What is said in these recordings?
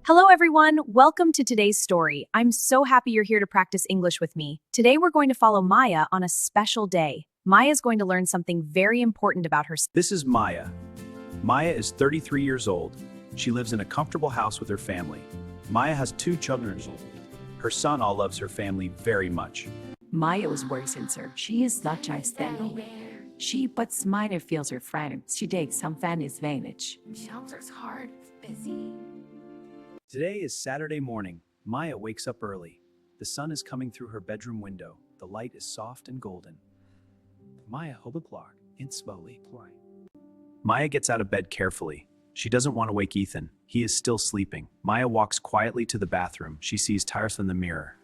Hello, everyone. Welcome to today's story. I'm so happy you're here to practice English with me. Today, we're going to follow Maya on a special day. Maya is going to learn something very important about herself. This is Maya. Maya is 33 years old. She lives in a comfortable house with her family. Maya has 2 children. Her son all loves her family very much. Maya was worse sincere. She is not just standing. She but Maya feels her friends. She takes some fan advantage. Shelter's hard. It's busy. Today is Saturday morning. Maya wakes up early. The sun is coming through her bedroom window. The light is soft and golden. Maya hobbeklog in slowly. Maya gets out of bed carefully. She doesn't want to wake Ethan. He is still sleeping. Maya walks quietly to the bathroom. She sees Tyrus in the mirror.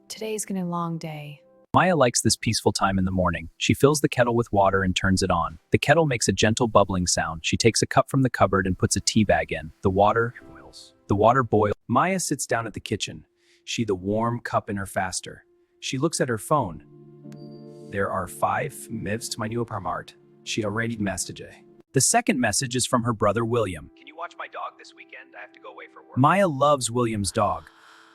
Today's gonna be a long day. Maya likes this peaceful time in the morning. She fills the kettle with water and turns it on. The kettle makes a gentle bubbling sound. She takes a cup from the cupboard and puts a tea bag in. The water boils. Maya sits down at the kitchen. She the warm cup in her faster. She looks at her phone. There are 5 mevs to my new apartment. She already messaged. The second message is from her brother William. Can you watch my dog this weekend? I have to go away for work. Maya loves William's dog,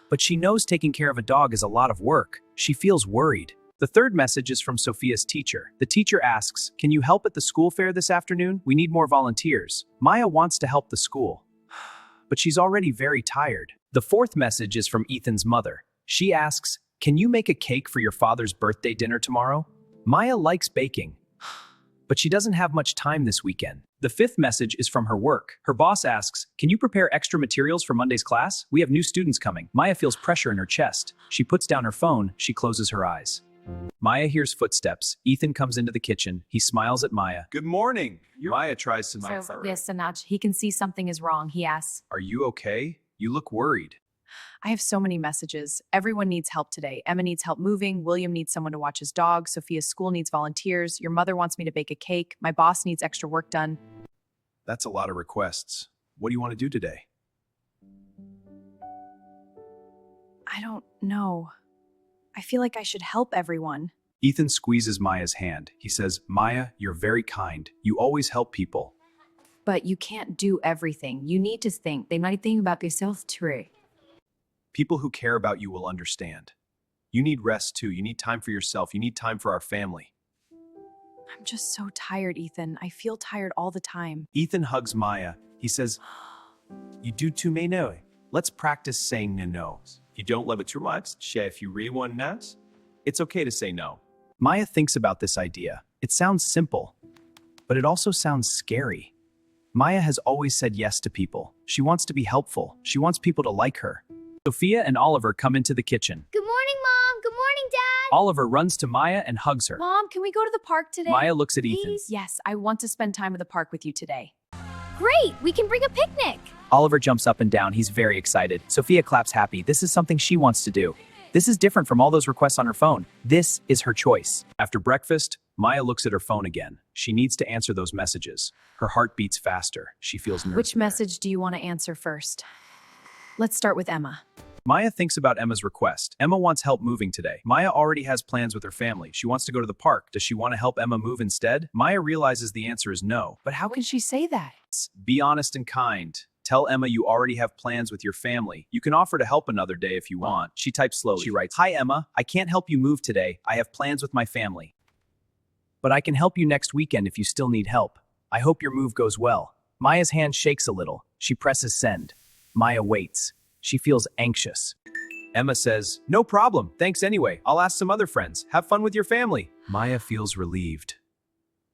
but she knows taking care of a dog is a lot of work. She feels worried. The third message is from Sophia's teacher. The teacher asks, "Can you help at the school fair this afternoon? We need more volunteers." Maya wants to help the school, but she's already very tired. The fourth message is from Ethan's mother. She asks, "Can you make a cake for your father's birthday dinner tomorrow?" Maya likes baking, but she doesn't have much time this weekend. The fifth message is from her work. Her boss asks, "Can you prepare extra materials for Monday's class? We have new students coming." Maya feels pressure in her chest. She puts down her phone. She closes her eyes. Maya hears footsteps. Ethan comes into the kitchen. He smiles at Maya. "Good morning." Maya tries to smile. Yes, Sanaj, he can see something is wrong. He asks, "Are you okay? You look worried." I have so many messages. Everyone needs help today. Emma needs help moving. William needs someone to watch his dog. Sophia's school needs volunteers. Your mother wants me to bake a cake. My boss needs extra work done. That's a lot of requests. What do you want to do today? I don't know. I feel like I should help everyone. Ethan squeezes Maya's hand. He says, "Maya, you're very kind. You always help people." But you can't do everything. You need to think. They might think about themselves too. People who care about you will understand. You need rest too. You need time for yourself. You need time for our family. I'm just so tired, Ethan. I feel tired all the time. Ethan hugs Maya. He says, "You do too may know. Let's practice saying no. You don't love it too much. If you really want nuts, it's okay to say no." Maya thinks about this idea. It sounds simple, but it also sounds scary. Maya has always said yes to people. She wants to be helpful. She wants people to like her. Sophia and Oliver come into the kitchen. Good morning, Mom. Good morning, Dad. Oliver runs to Maya and hugs her. Mom, can we go to the park today? Maya looks at Ethan. Please? Yes, I want to spend time at the park with you today. Great. We can bring a picnic. Oliver jumps up and down. He's very excited. Sophia claps happy. This is something she wants to do. This is different from all those requests on her phone. This is her choice. After breakfast, Maya looks at her phone again. She needs to answer those messages. Her heart beats faster. She feels nervous. Which message do you want to answer first? Let's start with Emma. Maya thinks about Emma's request. Emma wants help moving today. Maya already has plans with her family. She wants to go to the park. Does she want to help Emma move instead? Maya realizes the answer is no. But how can she say that? Be honest and kind. Tell Emma you already have plans with your family. You can offer to help another day if you want. She types slowly. She writes, "Hi Emma, I can't help you move today. I have plans with my family. But I can help you next weekend if you still need help. I hope your move goes well." Maya's hand shakes a little. She presses send. Maya waits. She feels anxious. Emma says, "No problem. Thanks anyway. I'll ask some other friends. Have fun with your family." Maya feels relieved.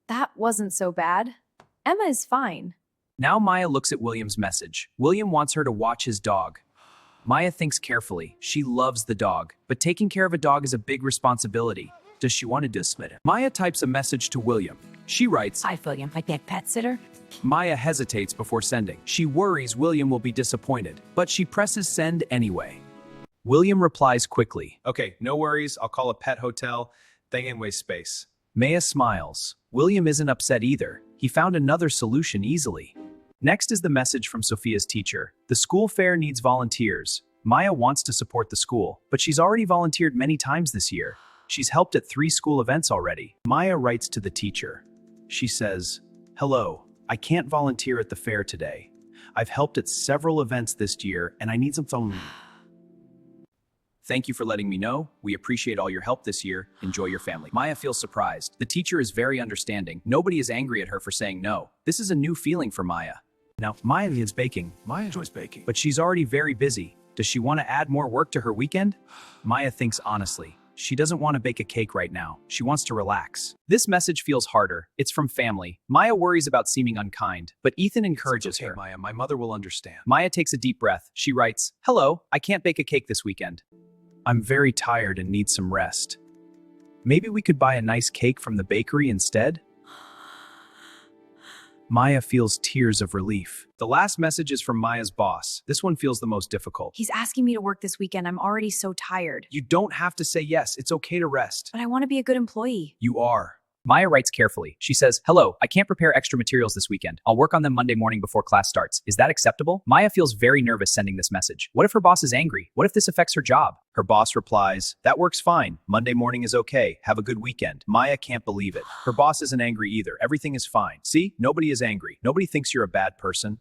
That wasn't so bad. Emma is fine. Now Maya looks at William's message. William wants her to watch his dog. Maya thinks carefully. She loves the dog, but taking care of a dog is a big responsibility. Does she want to dismiss it? Maya types a message to William. She writes, Hi, William. Like that pet sitter? Maya hesitates before sending. She worries William will be disappointed, but she presses send anyway. William replies quickly. "Okay, no worries. I'll call a pet hotel. Thing and waste space." Maya smiles. William isn't upset either. He found another solution easily. Next is the message from Sophia's teacher. The school fair needs volunteers. Maya wants to support the school, but she's already volunteered many times this year. She's helped at 3 school events already. Maya writes to the teacher. She says, "Hello, I can't volunteer at the fair today, I've helped at several events this year, and I need some phone. Thank you for letting me know. We appreciate all your help this year. Enjoy your family. Maya feels surprised. The teacher is very understanding. Nobody is angry at her for saying no. This is a new feeling for Maya. Now, Maya is baking. Maya enjoys baking. But she's already very busy. Does she want to add more work to her weekend? Maya thinks honestly. She doesn't want to bake a cake right now. She wants to relax. This message feels harder. It's from family. Maya worries about seeming unkind, but Ethan encourages It's okay, her. Maya. My mother will understand. Maya takes a deep breath. She writes, "Hello, I can't bake a cake this weekend. I'm very tired and need some rest. Maybe we could buy a nice cake from the bakery instead?" Maya feels tears of relief. The last message is from Maya's boss. This one feels the most difficult. He's asking me to work this weekend. I'm already so tired. You don't have to say yes. It's okay to rest. But I want to be a good employee. You are. Maya writes carefully. She says, "Hello, I can't prepare extra materials this weekend. I'll work on them Monday morning before class starts. Is that acceptable?" Maya feels very nervous sending this message. What if her boss is angry? What if this affects her job? Her boss replies, "That works fine. Monday morning is okay. Have a good weekend." Maya can't believe it. Her boss isn't angry either. Everything is fine. See, nobody is angry. Nobody thinks you're a bad person.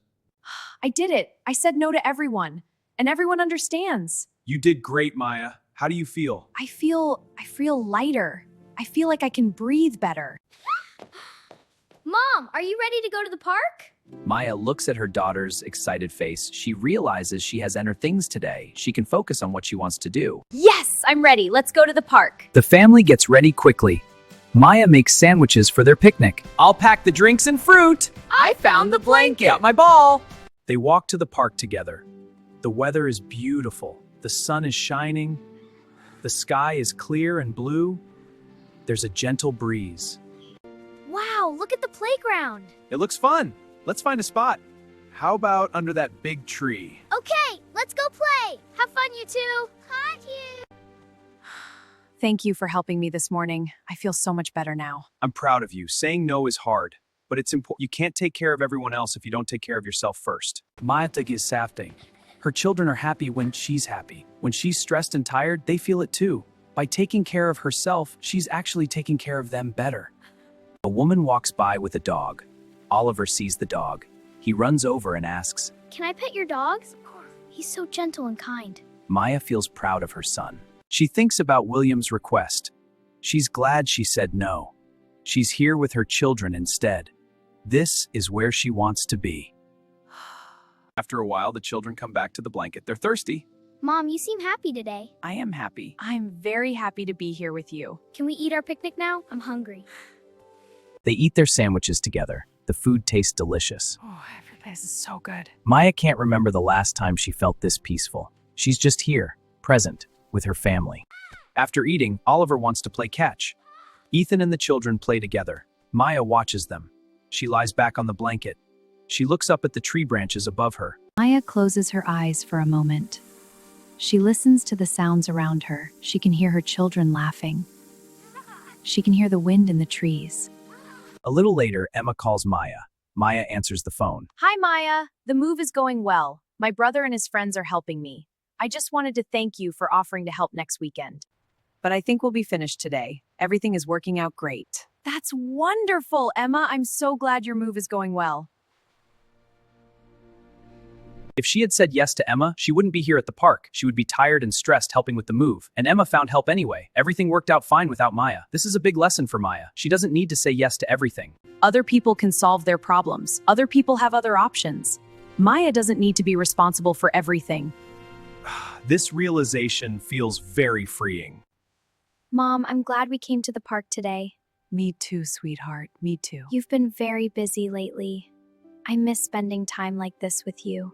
I did it. I said no to everyone. And everyone understands. You did great, Maya. How do you feel? I feel lighter. I feel like I can breathe better. Mom, are you ready to go to the park? Maya looks at her daughter's excited face. She realizes she has entered things today. She can focus on what she wants to do. Yes, I'm ready. Let's go to the park. The family gets ready quickly. Maya makes sandwiches for their picnic. I'll pack the drinks and fruit. I found the blanket. Got my ball. They walk to the park together. The weather is beautiful. The sun is shining. The sky is clear and blue. There's a gentle breeze. Wow, look at the playground. It looks fun. Let's find a spot. How about under that big tree? Okay, let's go play. Have fun, you two. Hi, you. Thank you for helping me this morning. I feel so much better now. I'm proud of you. Saying no is hard, but it's important. You can't take care of everyone else if you don't take care of yourself first. Maya is safting. Her children are happy when she's happy. When she's stressed and tired, they feel it too. By taking care of herself, she's actually taking care of them better. A woman walks by with a dog. Oliver sees the dog. He runs over and asks, Can I pet your dogs? He's so gentle and kind. Maya feels proud of her son. She thinks about William's request. She's glad she said no. She's here with her children instead. This is where she wants to be. After a while, the children come back to the blanket. They're thirsty. Mom, you seem happy today. I am happy. I'm very happy to be here with you. Can we eat our picnic now? I'm hungry. They eat their sandwiches together. The food tastes delicious. Oh, every place is so good. Maya can't remember the last time she felt this peaceful. She's just here, present, with her family. After eating, Oliver wants to play catch. Ethan and the children play together. Maya watches them. She lies back on the blanket. She looks up at the tree branches above her. Maya closes her eyes for a moment. She listens to the sounds around her. She can hear her children laughing. She can hear the wind in the trees. A little later, Emma calls Maya. Maya answers the phone. Hi, Maya. The move is going well. My brother and his friends are helping me. I just wanted to thank you for offering to help next weekend. But I think we'll be finished today. Everything is working out great. That's wonderful, Emma. I'm so glad your move is going well. If she had said yes to Emma, she wouldn't be here at the park. She would be tired and stressed helping with the move. And Emma found help anyway. Everything worked out fine without Maya. This is a big lesson for Maya. She doesn't need to say yes to everything. Other people can solve their problems. Other people have other options. Maya doesn't need to be responsible for everything. This realization feels very freeing. Mom, I'm glad we came to the park today. Me too, sweetheart. Me too. You've been very busy lately. I miss spending time like this with you.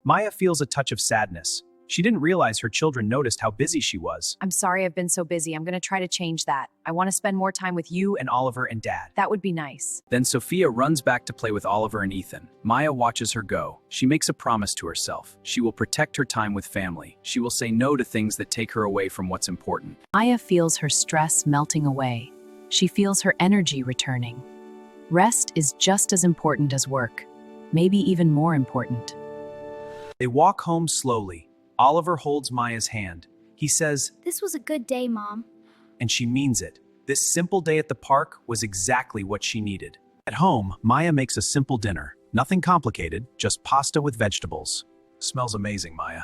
Maya feels a touch of sadness. She didn't realize her children noticed how busy she was. I'm sorry I've been so busy. I'm going to try to change that. I want to spend more time with you, And Oliver and Dad. that would be nice. Then Sophia runs back to play with Oliver and Ethan. Maya watches her go. She makes a promise to herself. She will protect her time with family. She will say no to things that take her away from what's important. Maya feels her stress melting away. She feels her energy returning. Rest is just as important as work, maybe even more important. They walk home slowly. Oliver holds Maya's hand. He says, This was a good day, Mom. and she means it. This simple day at the park was exactly what she needed. At home, Maya makes a simple dinner. Nothing complicated, just pasta with vegetables. Smells amazing, Maya.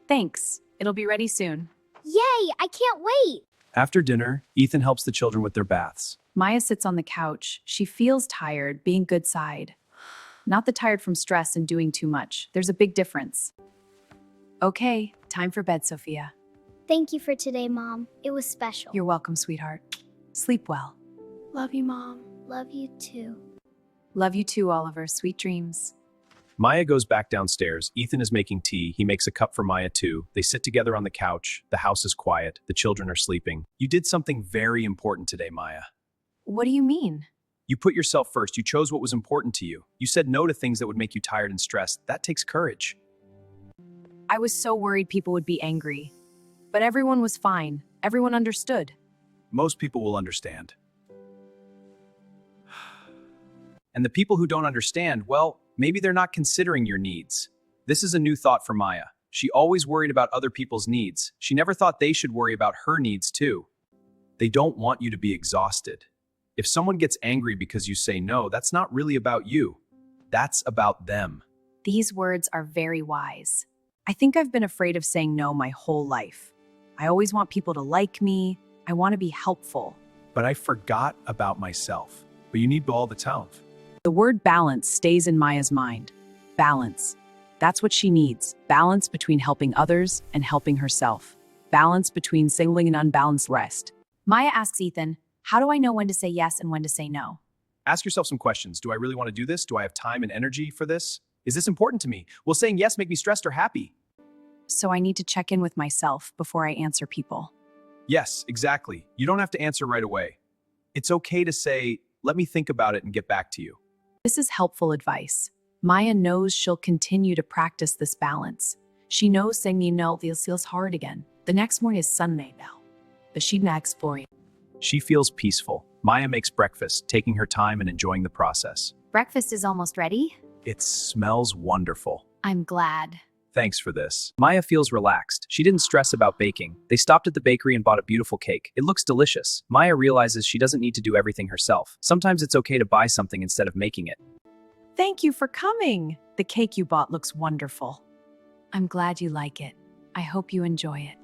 Thanks. It'll be ready soon. Yay! I can't wait! After dinner, Ethan helps the children with their baths. Maya sits on the couch. She feels tired, being good side. Not the tired from stress and doing too much. There's a big difference. Okay, time for bed, Sophia. Thank you for today, Mom. It was special. You're welcome, sweetheart. Sleep well. Love you, Mom. Love you too. Love you too, Oliver. Sweet dreams. Maya goes back downstairs. Ethan is making tea. He makes a cup for Maya too. They sit together on the couch. The house is quiet. The children are sleeping. You did something very important today, Maya. What do you mean? You put yourself first. You chose what was important to you. You said no to things that would make you tired and stressed. That takes courage. I was so worried people would be angry. But everyone was fine. Everyone understood. Most people will understand. And the people who don't understand, well, maybe they're not considering your needs. This is a new thought for Maya. She always worried about other people's needs. She never thought they should worry about her needs too. They don't want you to be exhausted. If someone gets angry because you say no, that's not really about you. That's about them. These words are very wise. I think I've been afraid of saying no my whole life. I always want people to like me. I want to be helpful. But I forgot about myself. But you need all the time. The word balance stays in Maya's mind. Balance. That's what she needs. Balance between helping others and helping herself. Balance between singling and unbalanced rest. Maya asks Ethan, how do I know when to say yes and when to say no? Ask yourself some questions. Do I really want to do this? Do I have time and energy for this? Is this important to me? Will saying yes make me stressed or happy? So I need to check in with myself before I answer people. Yes, exactly. You don't have to answer right away. It's okay to say, let me think about it and get back to you. This is helpful advice. Maya knows she'll continue to practice this balance. She knows saying no feels hard again. The next morning is Sunday now, but she next for you. She feels peaceful. Maya makes breakfast, taking her time and enjoying the process. Breakfast is almost ready. It smells wonderful. I'm glad. Thanks for this. Maya feels relaxed. She didn't stress about baking. They stopped at the bakery and bought a beautiful cake. It looks delicious. Maya realizes she doesn't need to do everything herself. Sometimes it's okay to buy something instead of making it. Thank you for coming. The cake you bought looks wonderful. I'm glad you like it. I hope you enjoy it.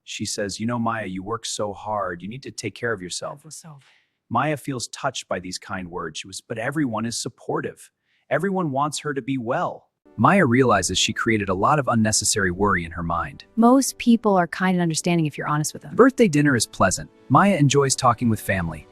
She says, you know, Maya, you work so hard. You need to take care of yourself. Maya feels touched by these kind words. But everyone is supportive. Everyone wants her to be well. Maya realizes she created a lot of unnecessary worry in her mind. Most people are kind and understanding if you're honest with them. Birthday dinner is pleasant. Maya enjoys talking with family.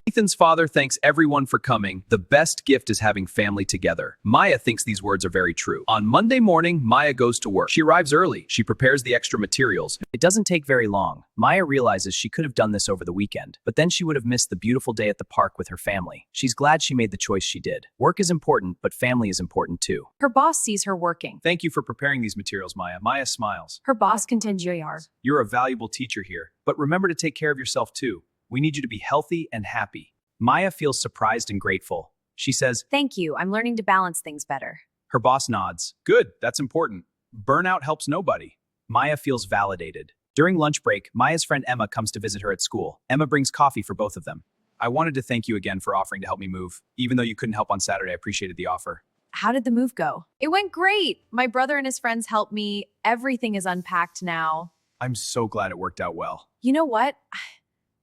Ethan's father thanks everyone for coming. The best gift is having family together. Maya thinks these words are very true. On Monday morning, Maya goes to work. She arrives early. She prepares the extra materials. It doesn't take very long. Maya realizes she could have done this over the weekend, but then she would have missed the beautiful day at the park with her family. She's glad she made the choice she did. Work is important, but family is important too. Her boss sees her working. Thank you for preparing these materials, Maya. Maya smiles. Her boss continues. You're a valuable teacher here, but remember to take care of yourself too. We need you to be healthy and happy. Maya feels surprised and grateful. She says, Thank you. I'm learning to balance things better. Her boss nods. Good, that's important. Burnout helps nobody. Maya feels validated. During lunch break, Maya's friend Emma comes to visit her at school. Emma brings coffee for both of them. I wanted to thank you again for offering to help me move. Even though you couldn't help on Saturday, I appreciated the offer. How did the move go? It went great. My brother and his friends helped me. Everything is unpacked now. I'm so glad it worked out well. You know what?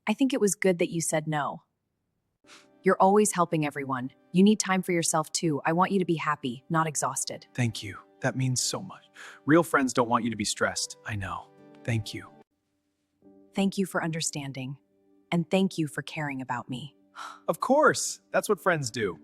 I think it was good that you said no. You're always helping everyone. You need time for yourself too. I want you to be happy, not exhausted. Thank you. That means so much. Real friends don't want you to be stressed. I know. Thank you. Thank you for understanding. And thank you for caring about me. Of course, that's what friends do.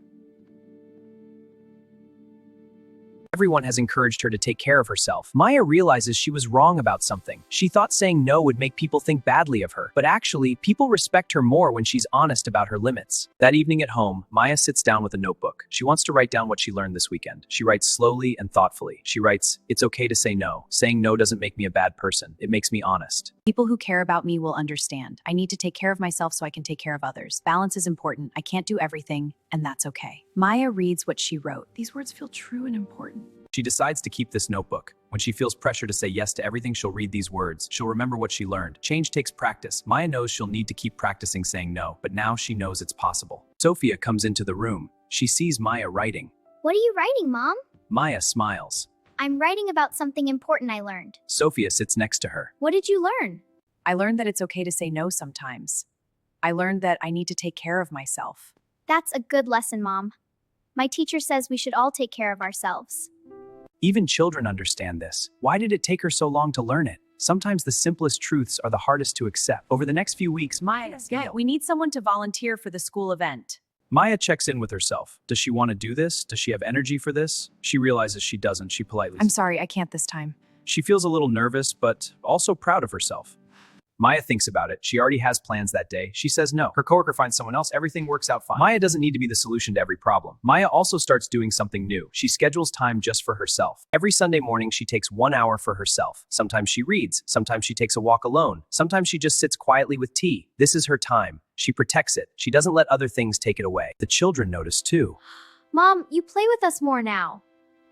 Everyone has encouraged her to take care of herself. Maya realizes she was wrong about something. She thought saying no would make people think badly of her, but actually, people respect her more when she's honest about her limits. That evening at home, Maya sits down with a notebook. She wants to write down what she learned this weekend. She writes slowly and thoughtfully. She writes, it's okay to say no. Saying no doesn't make me a bad person. It makes me honest. People who care about me will understand. I need to take care of myself so I can take care of others. Balance is important. I can't do everything, and that's okay. Maya reads what she wrote. These words feel true and important. She decides to keep this notebook. When she feels pressure to say yes to everything, she'll read these words. She'll remember what she learned. Change takes practice. Maya knows she'll need to keep practicing saying no, but now she knows it's possible. Sophia comes into the room. She sees Maya writing. What are you writing, Mom? Maya smiles. I'm writing about something important I learned. Sophia sits next to her. What did you learn? I learned that it's okay to say no sometimes. I learned that I need to take care of myself. That's a good lesson, Mom. My teacher says we should all take care of ourselves. Even children understand this. Why did it take her so long to learn it? Sometimes the simplest truths are the hardest to accept. Over the next few weeks, Maya, we need someone to volunteer for the school event. Maya checks in with herself. Does she want to do this? Does she have energy for this? She realizes she doesn't. She politely I'm sorry, I can't this time. She feels a little nervous, but also proud of herself. Maya thinks about it. She already has plans that day. She says no. Her coworker finds someone else. Everything works out fine. Maya doesn't need to be the solution to every problem. Maya also starts doing something new. She schedules time just for herself. Every Sunday morning, she takes 1 hour for herself. Sometimes she reads. Sometimes she takes a walk alone. Sometimes she just sits quietly with tea. This is her time. She protects it. She doesn't let other things take it away. The children notice too. Mom, you play with us more now.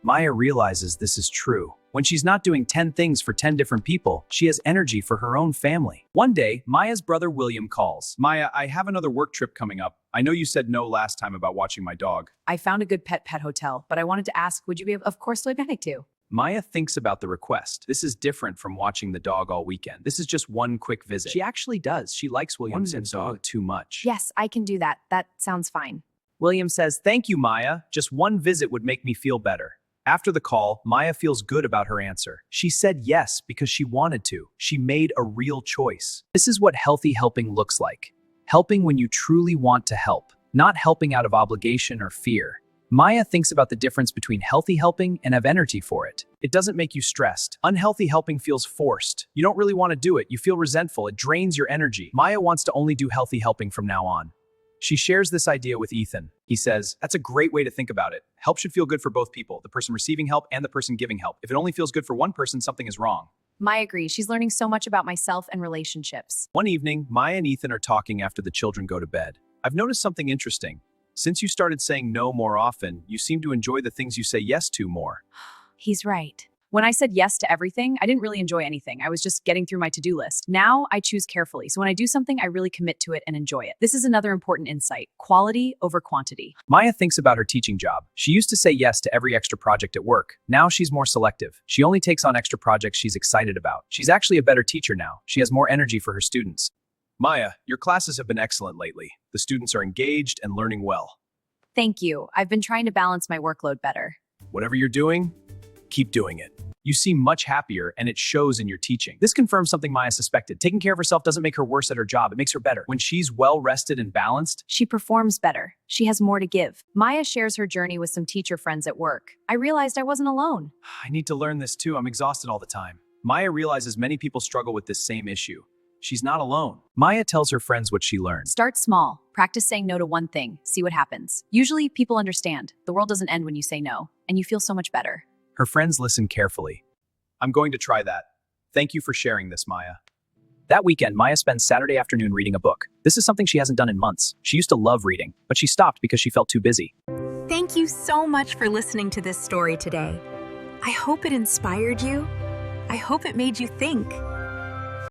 Maya realizes this is true. When she's not doing 10 things for 10 different people, she has energy for her own family. One day, Maya's brother William calls. Maya, I have another work trip coming up. I know you said no last time about watching my dog. I found a good pet hotel, but I wanted to ask, would you be of course diabetic too? Maya thinks about the request. This is different from watching the dog all weekend. This is just one quick visit. She actually does. She likes William's dog too much. Yes, I can do that. That sounds fine. William says, "Thank you, Maya. Just one visit would make me feel better." After the call, Maya feels good about her answer. She said yes because she wanted to. She made a real choice. This is what healthy helping looks like. Helping when you truly want to help, not helping out of obligation or fear. Maya thinks about the difference between healthy helping and have energy for it. It doesn't make you stressed. Unhealthy helping feels forced. You don't really want to do it. You feel resentful. It drains your energy. Maya wants to only do healthy helping from now on. She shares this idea with Ethan. He says, "That's a great way to think about it. Help should feel good for both people, the person receiving help and the person giving help. If it only feels good for one person, something is wrong." Maya agrees. She's learning so much about myself and relationships. One evening, Maya and Ethan are talking after the children go to bed. "I've noticed something interesting. Since you started saying no more often, you seem to enjoy the things you say yes to more." He's right. When I said yes to everything, I didn't really enjoy anything. I was just getting through my to-do list. Now I choose carefully. So when I do something, I really commit to it and enjoy it. This is another important insight: quality over quantity. Maya thinks about her teaching job. She used to say yes to every extra project at work. Now she's more selective. She only takes on extra projects she's excited about. She's actually a better teacher now. She has more energy for her students. "Maya, your classes have been excellent lately. The students are engaged and learning well. Thank you. I've been trying to balance my workload better. Whatever you're doing, keep doing it. You seem much happier, and it shows in your teaching." This confirms something Maya suspected. Taking care of herself doesn't make her worse at her job. It makes her better. When she's well-rested and balanced, She performs better. She has more to give. Maya shares her journey with some teacher friends at work. I realized I wasn't alone. "I need to learn this too. I'm exhausted all the time." Maya realizes many people struggle with this same issue. She's not alone. Maya tells her friends what she learned. Start small. Practice saying no to one thing. See what happens. Usually, people understand. The world doesn't end when you say no, and you feel so much better. Her friends listen carefully. "I'm going to try that. Thank you for sharing this, Maya." That weekend, Maya spends Saturday afternoon reading a book. This is something she hasn't done in months. She used to love reading, but she stopped because she felt too busy. Thank you so much for listening to this story today. I hope it inspired you. I hope it made you think.